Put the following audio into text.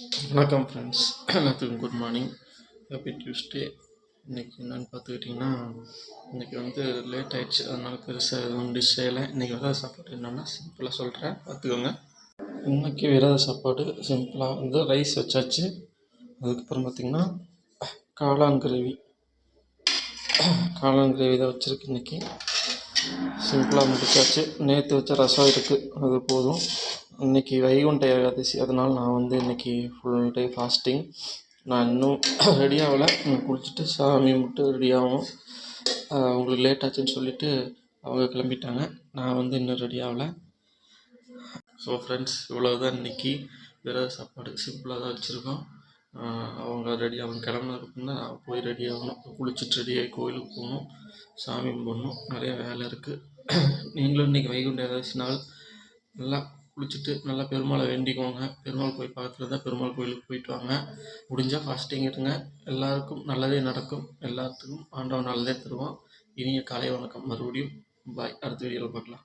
வணக்கம் ஃப்ரெண்ட்ஸ், எல்லாத்துக்கும் good morning. Happy Tuesday. இன்றைக்கி என்னென்னு பார்த்துக்கிட்டிங்கன்னா, இன்றைக்கி வந்து லேட் ஆகிடுச்சு. அதனால் பெருசாக எதுவும் டிஷ் செய்யலை. இன்றைக்கி விரத சாப்பாடு என்னென்னா சிம்பிளாக சொல்கிறேன், பார்த்துக்கோங்க. இன்றைக்கி விரத சாப்பாடு சிம்பிளாக வந்து ரைஸ் வச்சாச்சு. அதுக்கப்புறம் பார்த்திங்கன்னா காளான் கிரேவி தான் வச்சுருக்கு. இன்றைக்கி சிம்பிளாக முடிச்சாச்சு. நேற்று வச்ச ரசம் இருக்குது, அது போதும். இன்றைக்கி வைகுண்ட ஏகாதசி, அதனால் நான் வந்து இன்றைக்கி ஃபுல் டே ஃபாஸ்டிங். நான் இன்னும் ரெடி ஆகலை. குளிச்சுட்டு சாமி கும்பிட்டு ரெடி ஆகணும். உங்களுக்கு லேட் ஆச்சுன்னு சொல்லிவிட்டு அவங்க கிளம்பிட்டாங்க. நான் வந்து இன்னும் ரெடி ஆகலை. ஸோ ஃப்ரெண்ட்ஸ், இவ்வளோ தான் இன்றைக்கி விரத சாப்பாடு. சிம்பிளாக தான் வச்சுருக்கோம். அவங்க கிளம்புனதுக்கப்புறம் தான் நான் போய் ரெடி ஆகணும். குளிச்சுட்டு ரெடியாகி கோயிலுக்கு போகணும், சாமி கும்பிடணும். நிறைய வேலை இருக்குது. நீங்களும் இன்றைக்கி வைகுண்ட ஏகாதசி நாள் நல்லா குளிச்சுட்டு நல்லா பெருமாளை வேண்டிக்கோங்க. பெருமாள் கோயில் பக்கத்தில் தான் பெருமாள் கோயிலுக்கு போயிட்டு வாங்க. முடிஞ்சால் ஃபாஸ்டிங் இருங்க. எல்லாருக்கும் நல்லதே நடக்கும். எல்லாத்துக்கும் ஆண்டவன் நல்லதே தருவான். இனிய காலை வணக்கம். மறுபடியும் பாய். அடுத்த வீடியோவில் பார்க்கலாம்.